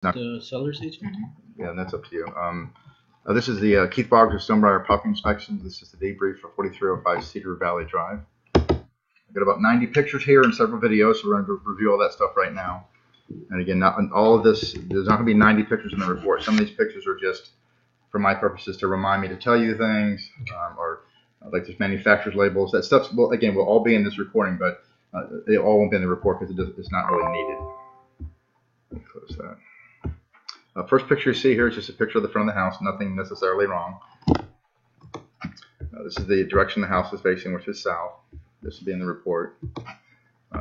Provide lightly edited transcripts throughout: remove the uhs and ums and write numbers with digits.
The seller's agent? Yeah, that's up to you. This is the Keith Boggs of Stonebriar Property Inspections. This is the debrief for 4305 Cedar Valley Drive. I've got about 90 pictures here and several videos, so we're going to review all that stuff right now. And again, not all of this, there's not going to be 90 pictures in the report. Some of these pictures are just for my purposes to remind me to tell you things, or like there's manufacturer's labels. That stuff, well, again, will all be in this recording, but they all won't be in the report because it's not really needed. Let me close that. First picture you see here is just a picture of the front of the house, nothing necessarily wrong. This is the direction the house is facing, which is south. This will be in the report.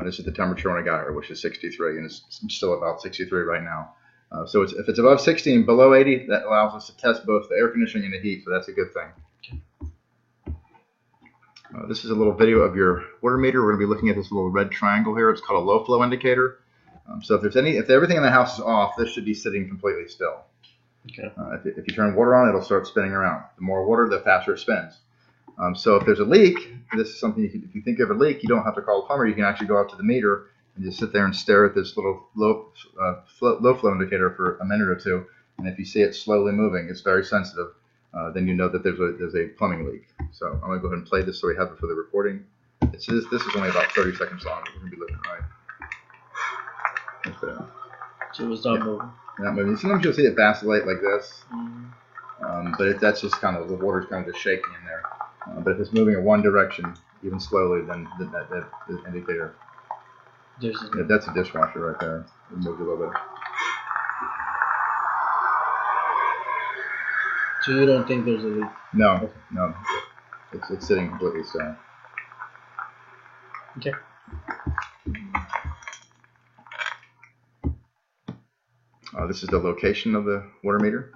This is the temperature when I got here, which is 63, and it's still about 63 right now. So if it's above 60 and below 80, that allows us to test both the air conditioning and the heat, so that's a good thing. This is a little video of your water meter. We're going to be looking at this little red triangle here. It's called a low flow indicator. So if everything in the house is off, this should be sitting completely still. Okay. If you turn water on, it'll start spinning around. The more water, the faster it spins. So if there's a leak, this is something, if you think of a leak, you don't have to call a plumber. You can actually go up to the meter and just sit there and stare at this little low flow indicator for a minute or two. And if you see it slowly moving, it's very sensitive, then you know that there's a plumbing leak. So I'm going to go ahead and play this so we have it for the recording. This is only about 30 seconds long. We're going to be looking right. So it's not moving. Not moving. Sometimes you'll see it vacillate like this, but that's just kind of, the water's kind of just shaking in there. But if it's moving in one direction, even slowly, then that indicator. That's a dishwasher right there. It moves a little bit. So you don't think there's a leak? No, no. It's sitting completely still. Okay. This is the location of the water meter.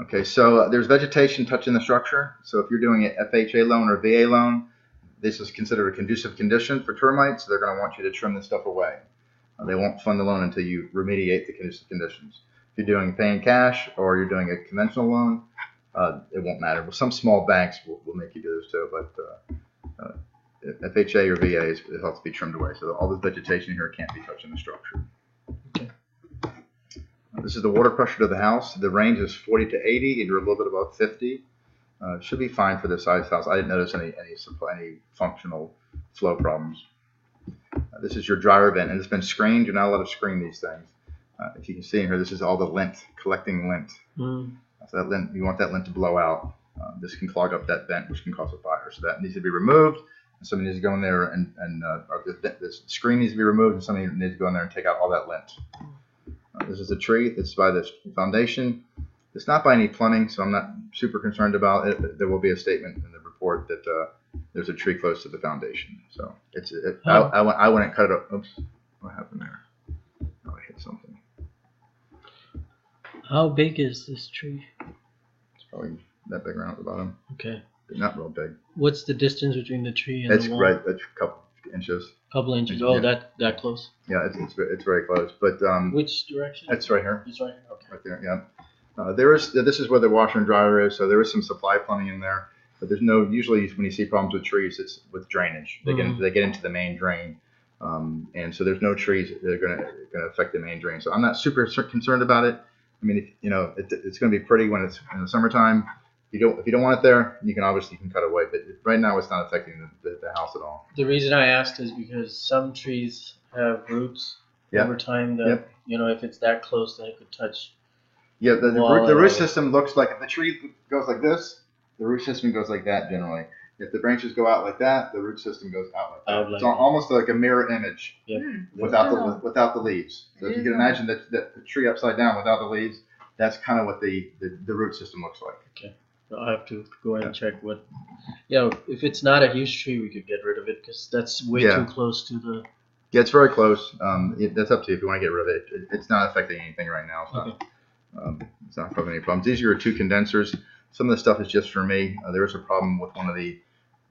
Okay, so there's vegetation touching the structure. So if you're doing an FHA loan or VA loan, this is considered a conducive condition for termites. So they're going to want you to trim this stuff away. They won't fund the loan until you remediate the conducive conditions. If you're doing paying cash or you're doing a conventional loan, it won't matter. Well, some small banks will make you do this too, but FHA or VA, it has to be trimmed away. So all this vegetation here can't be touching the structure. This is the water pressure to the house. The range is 40 to 80, and you're a little bit above 50. Should be fine for this size house. I didn't notice any functional flow problems. This is your dryer vent, and it's been screened. You're not allowed to screen these things. If you can see in here, this is all the lint, collecting lint. So that lint, you want that lint to blow out. This can clog up that vent, which can cause a fire. So that needs to be removed. And somebody needs to go in there or this screen needs to be removed, and somebody needs to go in there and take out all that lint. This is a tree that's by the foundation. It's not by any plumbing, so I'm not super concerned about it. There will be a statement in the report that there's a tree close to the foundation. So I wouldn't cut it up. Oops, what happened there? Oh, I hit something. How big is this tree? It's probably that big around at the bottom. Okay. But not real big. What's the distance between the tree and the wall? Right, that's a couple inches. Couple inches. Oh, yeah. that close. Yeah, it's very close. But which direction? It's right here. It's right here. Okay. Right there. Yeah. This is where the washer and dryer is. So there is some supply plumbing in there. But there's no. Usually, when you see problems with trees, it's with drainage. They get into the main drain, and so there's no trees that are going to affect the main drain. So I'm not super concerned about it. I mean, it's going to be pretty when it's in the summertime. If you don't want it there, you can cut away. But right now, it's not affecting the house at all. The reason I asked is because some trees have roots over time that if it's that close, then it could touch. Yeah, the root system looks like, if the tree goes like this, the root system goes like that generally. If the branches go out like that, the root system goes out like that. It's almost like a mirror image without the leaves. So if you can imagine that the tree upside down without the leaves, that's kind of what the root system looks like. Okay. I have to go ahead and check what. Yeah, if it's not a huge tree, we could get rid of it because that's way too close to the. Yeah, it's very close. That's up to you if you want to get rid of it. It's not affecting anything right now. It's not causing any problems. These are your two condensers. Some of the stuff is just for me. There is a problem with one of the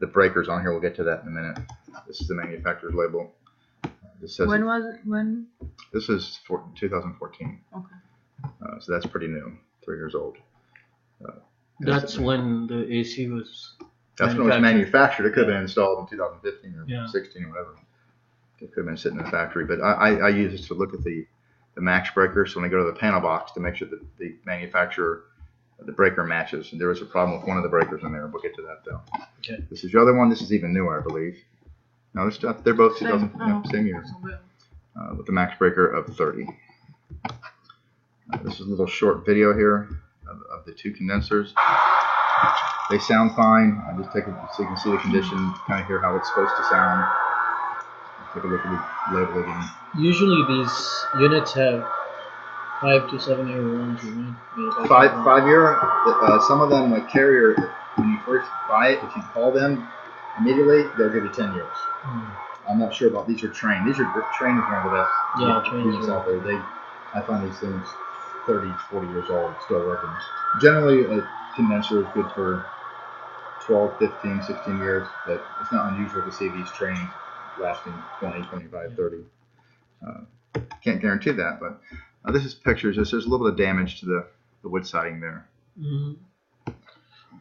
breakers on here. We'll get to that in a minute. This is the manufacturer's label. This says when was it? When? This is 2014. Okay. So that's pretty new. 3 years old. That's when the AC was. That's when it was manufactured. It could have been installed in 2015 or 16 or whatever. It could have been sitting in the factory. But I use this to look at the max breaker. So when they go to the panel box to make sure that the manufacturer, the breaker matches. And there was a problem with one of the breakers in there. We'll get to that though. Okay. This is your other one. This is even newer, I believe. No, they're both 2000, same year. With the max breaker of 30. This is a little short video here of the two condensers. They sound fine. I just take it so you can see the condition, kind of hear how it's supposed to sound. Take a look at the label again. Usually these units have 5 to 7 year warranty, right? 5 year. Some of them, like Carrier, when you first buy it, if you call them immediately, they'll give you 10 years. I'm not sure about these. Are Train. These are Train is one of the best. Yeah, Train is out there. I find these things 30, 40 years old, still working. Generally, a condenser is good for 12, 15, 16 years, but it's not unusual to see these trains lasting 20, 25, 30. Can't guarantee that, but this is pictures. There's a little bit of damage to the wood siding there.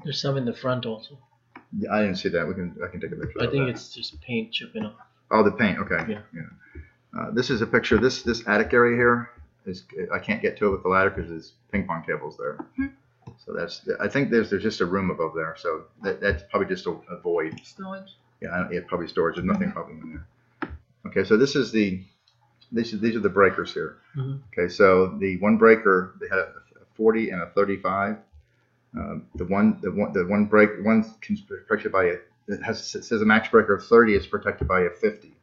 There's some in the front also. Yeah, I didn't see that. I can take a picture. I think it's just paint chipping off. Oh, the paint. Okay. Yeah. This is a picture. This attic area here is. I can't get to it with the ladder because there's ping pong tables there. So that's. I think there's just a room above there. So that's probably just a void. Storage. Yeah, probably storage. There's nothing probably in there. Okay, so this is these are the breakers here. Okay, so the one breaker, they had a 40 and a 35. One's protected by it says a max breaker of 30 is protected by a 50.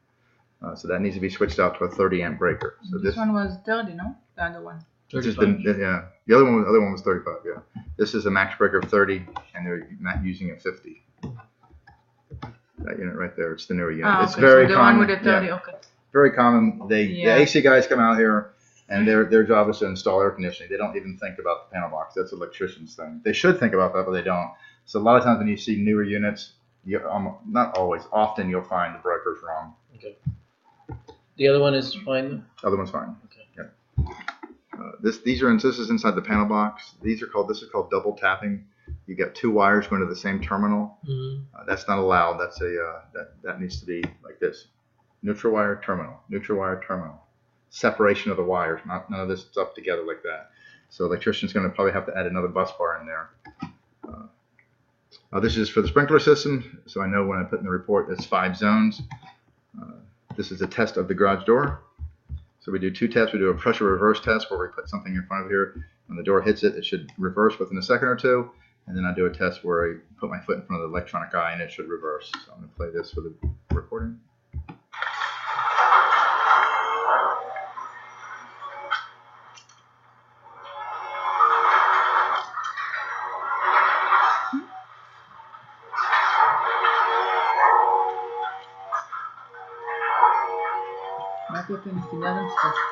So that needs to be switched out to a 30 amp breaker. So this one was 30, no? The other one. 35. Yeah, the other one was 35. Yeah, this is a max breaker of 30, and they're not using a 50. That unit right there, it's the newer unit. It's very so the common. one with the 30, okay. Very common. The AC guys come out here, and their job is to install air conditioning. They don't even think about the panel box. That's an electrician's thing. They should think about that, but they don't. So a lot of times when you see newer units, not always, often you'll find the breakers wrong. Okay. The other one is fine. The other one's fine. Okay. Yeah. This is inside the panel box. This is called double tapping. You got two wires going to the same terminal. That's not allowed. That's that needs to be like this: neutral wire, terminal, neutral wire, terminal. Separation of the wires. None of this stuff together like that. So electrician's going to probably have to add another bus bar in there. This is for the sprinkler system. So I know when I put in the report, it's 5 zones. This is a test of the garage door. So we do 2 tests. We do a pressure reverse test where we put something in front of here. When the door hits it, it should reverse within a second or two. And then I do a test where I put my foot in front of the electronic eye and it should reverse. So I'm going to play this for the recording.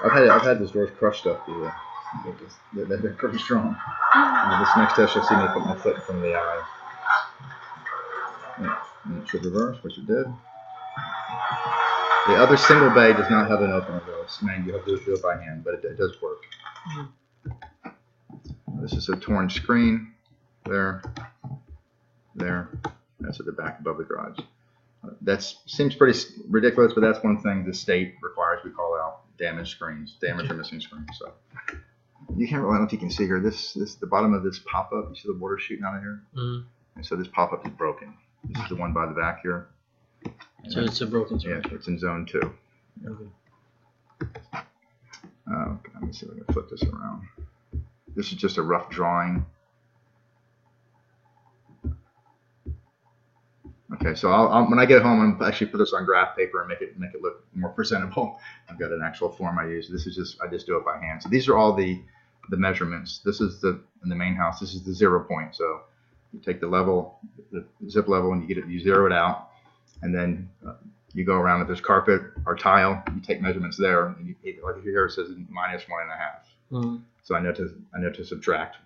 I've had these doors crushed up. They're pretty strong. This next test, you'll see me put my foot in front of the eye. And it should reverse, which it did. The other single bay does not have an opener though. You have to do it by hand, but it does work. This is a torn screen. There. That's at the back above the garage. That seems pretty ridiculous, but that's one thing the state requires. We call out damaged screens, damaged or missing screens. So you can't. I don't know if you can see here. The bottom of this pop-up. You see the water shooting out of here, and so this pop-up is broken. This is the one by the back here. So it's a broken zone. Yeah, it's in zone 2. Okay. Let me see if I can flip this around. This is just a rough drawing. Okay, so when I get home, I'm actually put this on graph paper and make it look more presentable. I've got an actual form I use. I just do it by hand. So these are all the measurements. This is in the main house. This is the 0 point. So you take the level, the zip level, and you zero it out, and then you go around. If there's carpet or tile, you take measurements there. And like if here it says -1.5. So I know to subtract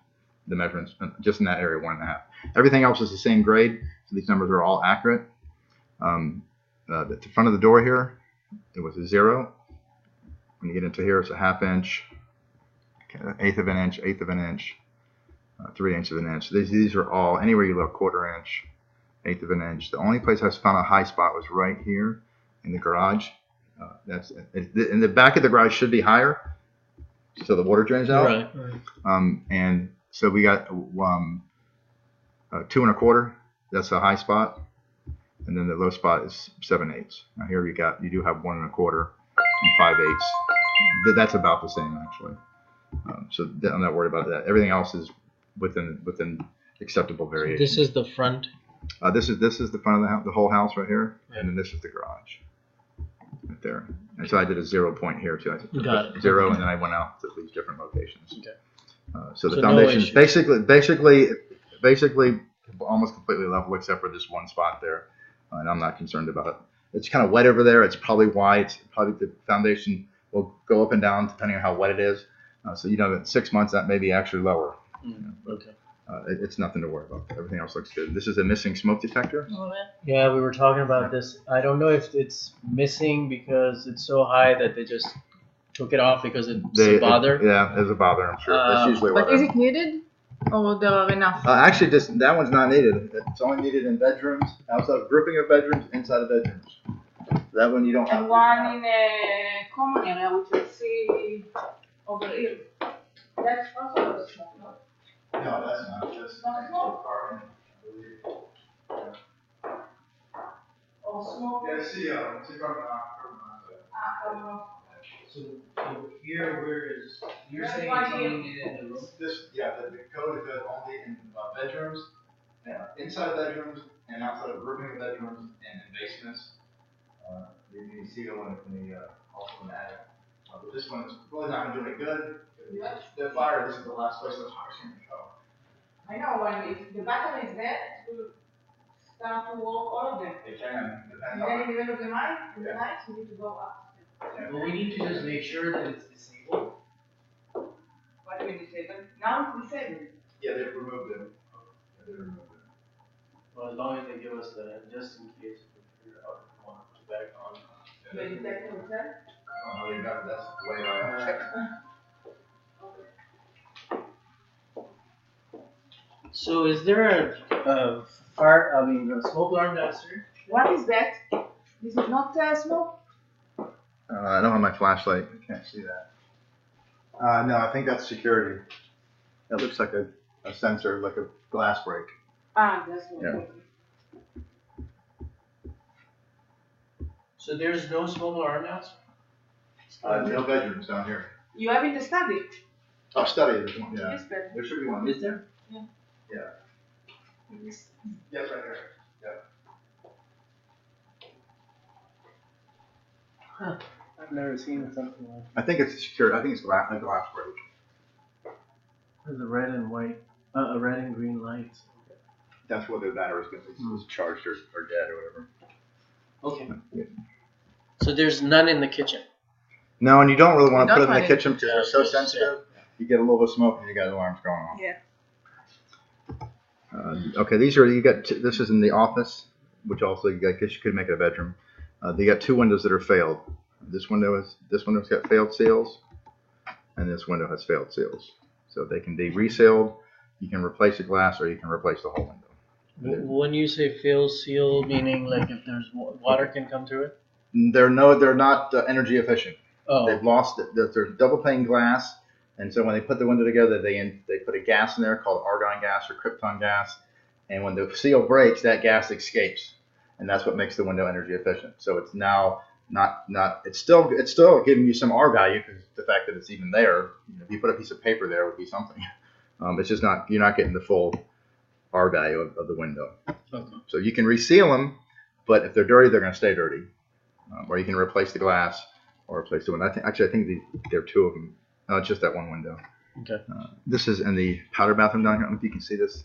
the measurements just in that area 1.5. Everything else is the same grade. So these numbers are all accurate. The front of the door here, it was a 0. When you get into here, it's a 1/2 inch, 1/8 of an inch, 1/8 of an inch, 3/8 of an inch. These are all, anywhere you look, 1/4 inch, 1/8 of an inch. The only place I found a high spot was right here in the garage. In the back of the garage should be higher. so the water drains out. Right. And so we got 2 1/4. That's the high spot, and then the low spot is 7/8. Now here you do have 1 1/4 and 5/8. That's about the same actually. So I'm not worried about that. Everything else is within acceptable variation. This is the front. This is the front of the house, the whole house right here, and then this is the garage, right there. And so I did a 0 point here too. I Got it. 0, and then I went out to these different locations. Okay. So the So foundation no is basically almost completely level except for this one spot there, and I'm not concerned about it. It's kind of wet over there. It's probably why the foundation will go up and down depending on how wet it is. So in 6 months that may be actually lower. Okay. It's nothing to worry about. Everything else looks good. This is a missing smoke detector. Yeah, we were talking about this. I don't know if it's missing because it's so high that they just took it off because it's a bother. It's a bother, I'm sure. That's usually But what is it needed? Or there are enough? actually, that one's not needed. It's only needed in bedrooms, outside of grouping of bedrooms, inside of bedrooms. That one you don't have And to. one in a common area, which you see over here. That's also a smoke, no? No, that's not. That's Not smoke? apartment, I believe. Or smoke? Yeah, it's the apartment. So here, where is you're That's saying why it's only you- needed in the room? The code is good only in bedrooms, inside bedrooms, and outside of grouping of bedrooms and in basements. You see it also in the attic. But this one is really not going to do any good. Yes. The fire, this is the last place the fire's going to go. I know, when if the button is there, it will start to work all of them. It can, And depends then on. in the middle of the night, you need to go up. But we need to just make sure that it's disabled. What do you mean disabled? Now it's disabled. Yeah, they've removed it. Well, as long as they give us just in case we figure out if we want to put it back on. The detector will tell. Oh, they got that's way out. So is there a smoke alarm downstairs? What is that? This is not smoke? I don't have my flashlight. I can't see that. No, I think that's security. That looks like a sensor, like a glass break. Ah, that's smoke. Yeah. So there's no smoke alarm downstairs? No bedrooms down here. You have in the study? Oh, study. There's one. Yeah. This bedroom. There should be one. Is there? Yes, right there. Huh. I've never seen something like I think it's secure. I think it's a glass break. There's a red and white, red and green lights. That's where the battery's going to be charged or dead or whatever. Okay. So there's none in the kitchen? No, and you don't really want to You put it don't in the want it. kitchen because they're so sensitive. You get a little bit of smoke and you got alarms going off. Yeah. Okay, this is in the office, which also I guess you could make it a bedroom. They got 2 windows that are failed. This window's got failed seals, and this window has failed seals. So they can be resealed. You can replace the glass, or you can replace the whole window. When you say fail seal, meaning like if there's water can come through it? They're not energy efficient. Oh. They've lost it. They're double pane glass, and so when they put the window together, they put a gas in there called argon gas or krypton gas, and when the seal breaks, that gas escapes, and that's what makes the window energy efficient. So it's now it's still giving you some R value because the fact that it's even there. If you put a piece of paper there, it would be something. It's just you're not getting the full R value of the window. Okay. So you can reseal them, but if they're dirty, they're going to stay dirty. Or you can replace the glass or replace the window. I think there are 2 of them. No, it's just that one window. Okay. This is in the powder bathroom down here. I don't know if you can see this.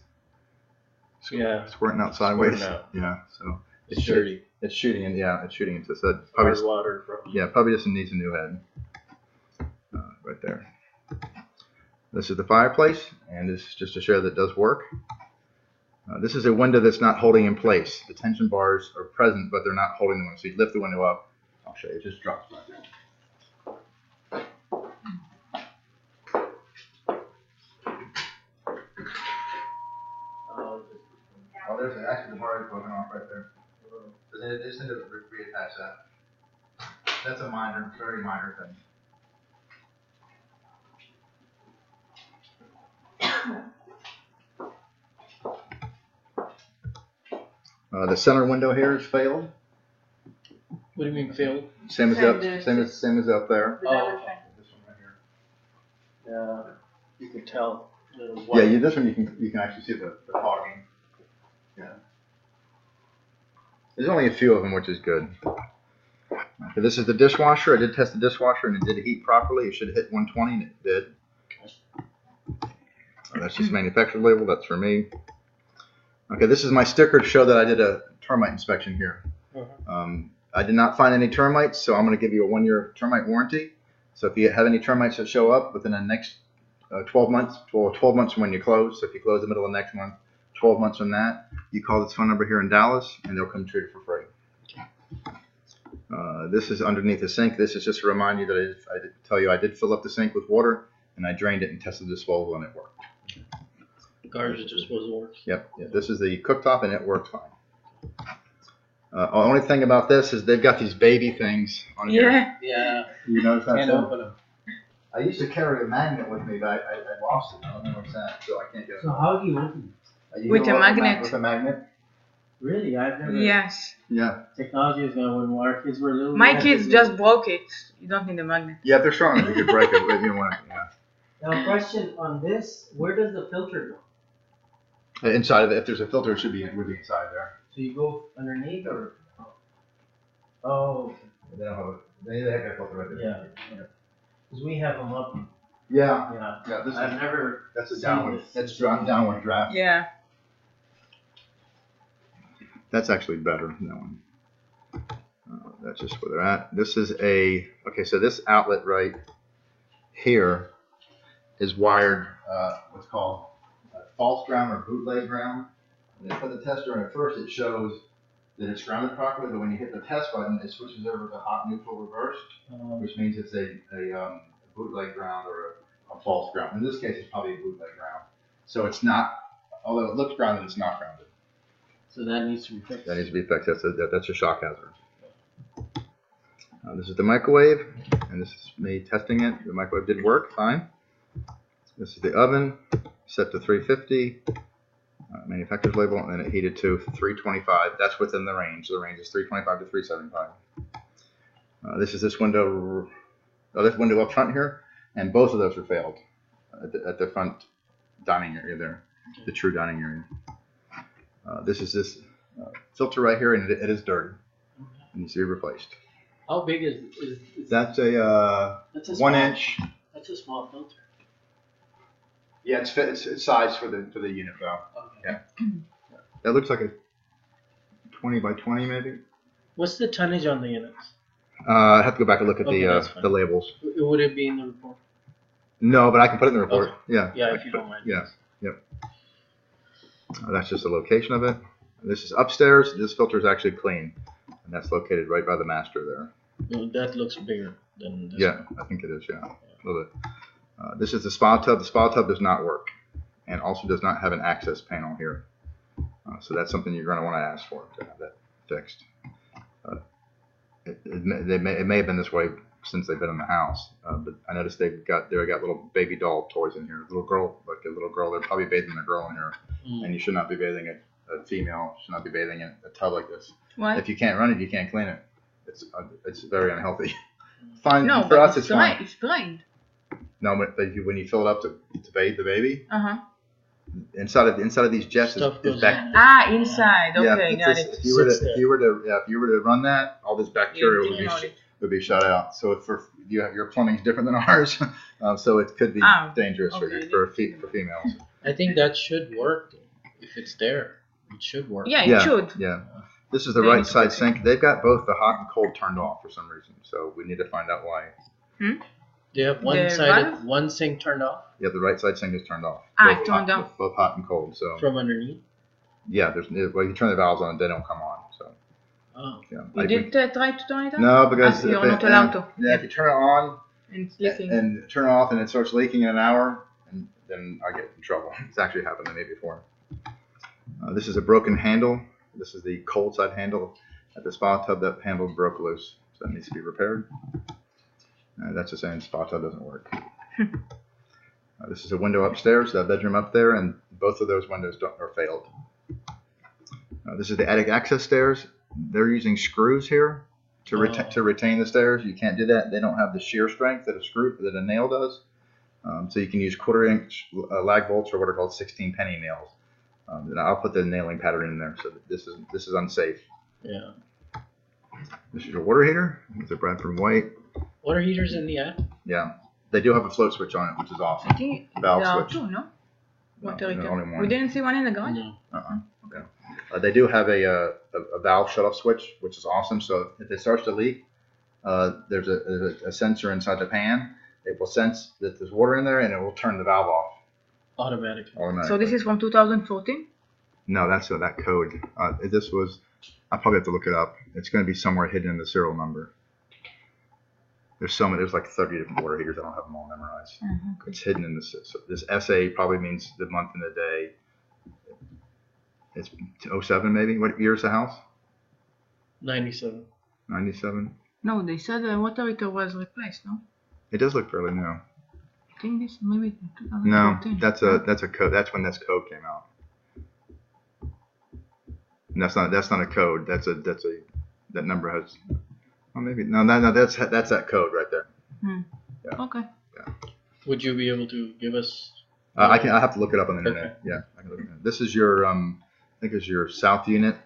Yeah. Squirting out sideways. Squirting out. Yeah. So It's dirty. It's shooting into so Hard water from. yeah, probably just needs a new head. Right there. This is the fireplace, and this is just to show that it does work. This is a window that's not holding in place. The tension bars are present, but they're not holding the window. So you lift the window up. I'll show you. It just drops right there. Oh, there's actually the bar is broken off right there. So they just need to reattach that. That's a minor, very minor thing. The center window here is failed. What do you mean failed? Same as up there. Oh, okay. This one right here. Yeah, you can tell. Yeah, this one you can actually see the hogging. Yeah. There's only a few of them, which is good. Okay, this is the dishwasher. I did test the dishwasher and it did heat properly. It should hit 120 and it did. That's just manufacturer label. That's for me. Okay, this is my sticker to show that I did a termite inspection here. I did not find any termites, so I'm going to give you a 1-year termite warranty. So if you have any termites that show up within the next 12 months, well, 12 months from when you close, so if you close the middle of next month, 12 months from that, you call this phone number here in Dallas, and they'll come treat it for free. This is underneath the sink. This is just to remind you that I did tell you I did fill up the sink with water, and I drained it and tested the disposal, and it worked. Garbage disposal works? Yep. Yeah, this is the cooktop, and it works fine. Only thing about this is they've got these baby things on here. Yeah. You notice that? Can't open them. I used to carry a magnet with me, but I lost it. I don't know what's that, so I can't get it. So how do you open it? With a magnet. With a magnet? Really? I've never. Yes. Yeah. Technology is going when our kids were little. My kids just broke it. You don't need a magnet. Yeah, if they're strong enough, you could break it if you want. Yeah. Now, question on this: where does the filter go? Inside of it, if there's a filter, it would be inside there. So you go underneath, or? Oh. Okay. They don't have a. They have a filter right there. Yeah. Because we have them up. Yeah. Yeah. This I've never. That's a downward. That's downward draft. Yeah. That's actually better than that one. That's just where they're at. This is a, okay, so this outlet right here is wired, what's called false ground or bootleg ground. And they put the tester in it first, it shows that it's grounded properly, but when you hit the test button, it switches over to hot neutral reversed, which means it's a bootleg ground or a false ground. In this case, it's probably a bootleg ground. So it's not, although it looks grounded, it's not grounded. So that needs to be fixed. That needs to be fixed. That's a shock hazard. This is the microwave, and this is me testing it. The microwave did work fine. This is the oven, set to 350, manufacturer's label, and then it heated to 325. That's within the range. The range is 325 to 375. This is this window up front here, and both of those are failed at the front dining area there, the true dining area. This is this filter right here, and it is dirty. It needs to be replaced. How big is that's a 1 inch. That's a small filter. Yeah, it's sized for the unit though. Okay. Yeah. That looks like a 20 by 20 maybe. What's the tonnage on the units? I have to go back and look at the labels. Would it be in the report? No, but I can put it in the report. Okay. Yeah. Yeah, if you don't mind. Yeah. Yep. That's just the location of it. This is upstairs. This filter is actually clean, and that's located right by the master there. Well, that looks bigger than this. Yeah, I think it is. Yeah, a little bit. This is the spa tub. The spa tub does not work, and also does not have an access panel here. So that's something you're going to want to ask for to have that fixed. It may have been this way since they've been in the house, but I noticed they got little baby doll toys in here. Little girl, they're probably bathing a girl in here, and you should not be bathing a female. Should not be bathing in a tub like this. What? If you can't run it, you can't clean it. It's very unhealthy. Fine. No, for us, it's fine. It's drained. No, but when you fill it up to bathe the baby, Inside of these jets is back. Inside. Okay, yeah, got it. If you were to run that, all this bacteria would be shut out. So your plumbing's different than ours, so it could be dangerous for females. I think that should work if it's there. It should work. Yeah, it should. Yeah. This is the right side sink. They've got both the hot and cold turned off for some reason, so we need to find out why. Do you have one sink turned off? Yeah, the right side sink is turned off. Turned off. Both hot and cold. So from underneath. Yeah, you turn the valves on, they don't come on. So. Oh. Yeah. You did try to turn it on? No, because you're not allowed to. Yeah, if you turn it on and turn it off and it starts leaking in an hour, and then I get in trouble. It's actually happened to me before. This is a broken handle. This is the cold side handle at the spa tub. That handle broke loose, so that needs to be repaired. That's the same. Spa tub doesn't work. This is a window upstairs, that bedroom up there, and both of those windows are failed. This is the attic access stairs. They're using screws here to retain the stairs. You can't do that. They don't have the shear strength that a nail does. So you can use 1/4 inch lag bolts or what are called 16 penny nails. And I'll put the nailing pattern in there. So this is unsafe. Yeah. This is your water heater. It's a Bradford White. Water heaters in the attic? Yeah. They do have a float switch on it, which is awesome. I think Valve there are switch. two, no? Water No, heater. only one. We didn't see one in the garage? No. Yeah. They do have a valve shut-off switch, which is awesome. So if it starts to leak, there's a sensor inside the pan. It will sense that there's water in there, and it will turn the valve off Automatically. So this is from 2014? No, that's that code. This was. I probably have to look it up. It's going to be somewhere hidden in the serial number. There's so many. There's like 30 different water heaters. I don't have them all memorized. Mm-hmm. It's hidden in this. So this SA probably means the month and the day. It's 07 maybe. What year is the house? 97. 97. No, they said the water heater was replaced, no? It does look fairly new. I think this maybe No, 2014. that's a code. That's when this code came out. And that's not a code. That number has. Well, maybe no. That's that code right there. Yeah. Okay. Would you be able to give us? I have to look it up on the internet. Okay. Yeah, I can look at it. This is your I think is your south unit.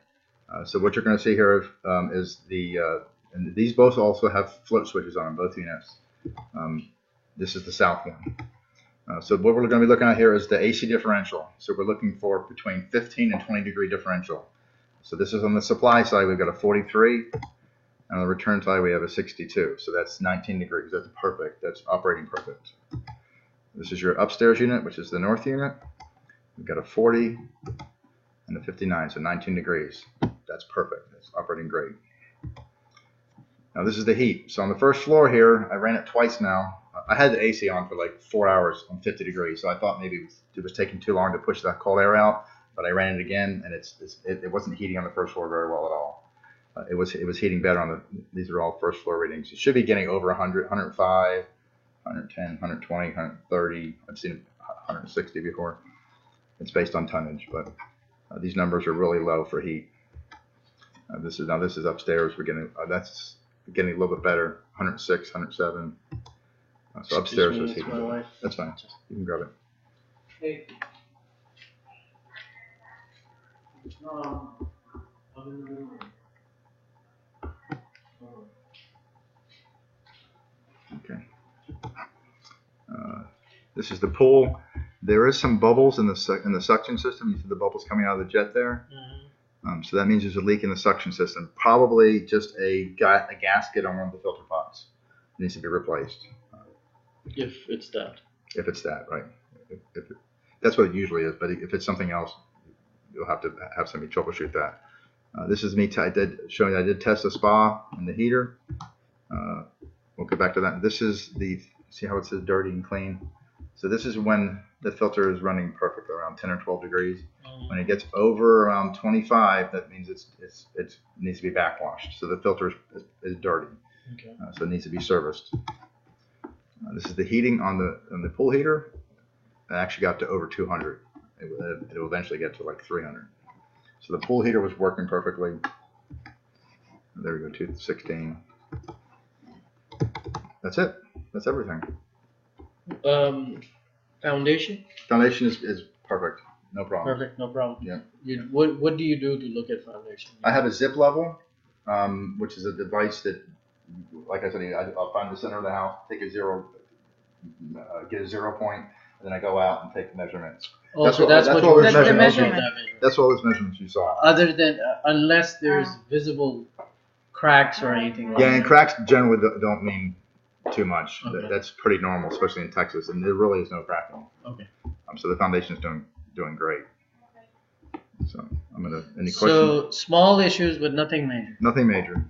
So what you're going to see here is and these both also have float switches on them, both units. This is the south one. So what we're going to be looking at here is the AC differential. So we're looking for between 15 and 20 degree differential. So this is on the supply side. We've got a 43, and on the return side we have a 62. So that's 19 degrees. That's perfect. That's operating perfect. This is your upstairs unit, which is the north unit. We've got a 40 and a 59, so 19 degrees. That's perfect. That's operating great. Now this is the heat. So on the first floor here, I ran it twice now. I had the AC on for like 4 hours on 50 degrees, so I thought maybe it was taking too long to push that cold air out. But I ran it again, and it wasn't heating on the first floor very well at all. It was heating better on these are all first floor readings. It should be getting over 100, 105, 110, 120, 130. I've seen 160 before. It's based on tonnage, but these numbers are really low for heat. This is upstairs. We're getting that's getting a little bit better. 106, 107. So upstairs is heating. That's fine. You can grab it. Hey. Okay. This is the pool. There is some bubbles in the suction system. You see the bubbles coming out of the jet there. Mm-hmm. So that means there's a leak in the suction system. Probably just a gasket on one of the filter pots. It needs to be replaced. If it's that. If it's that, right? That's what it usually is. But if it's something else, you'll have to have somebody troubleshoot that. This is me. I did test the spa and the heater. We'll get back to that. This is see how it says dirty and clean. So this is when the filter is running perfect around 10 or 12 degrees. When it gets over around 25, that means it needs to be backwashed. So the filter is dirty. Okay. So it needs to be serviced. This is the heating on the pool heater. It actually got to over 200. It will eventually get to like 300. So the pool heater was working perfectly. There we go, 216. That's it. That's everything. Foundation? Foundation is perfect. No problem. Perfect, no problem. Yeah. What do you do to look at foundation? I have a zip level, which is a device that, like I said, I'll find the center of the house, take get a 0 point, and then I go out and take the measurements. Oh, That's so what- that's that's what what you the measure. measurement. That's all those measurements you saw. Other than unless there's visible cracks or anything like Yeah, that. and cracks generally don't mean too much. Okay. That's pretty normal, especially in Texas, and there really is no cracking. Okay. So the foundation is doing great. So I'm gonna any questions? So small issues, but nothing major. Nothing major.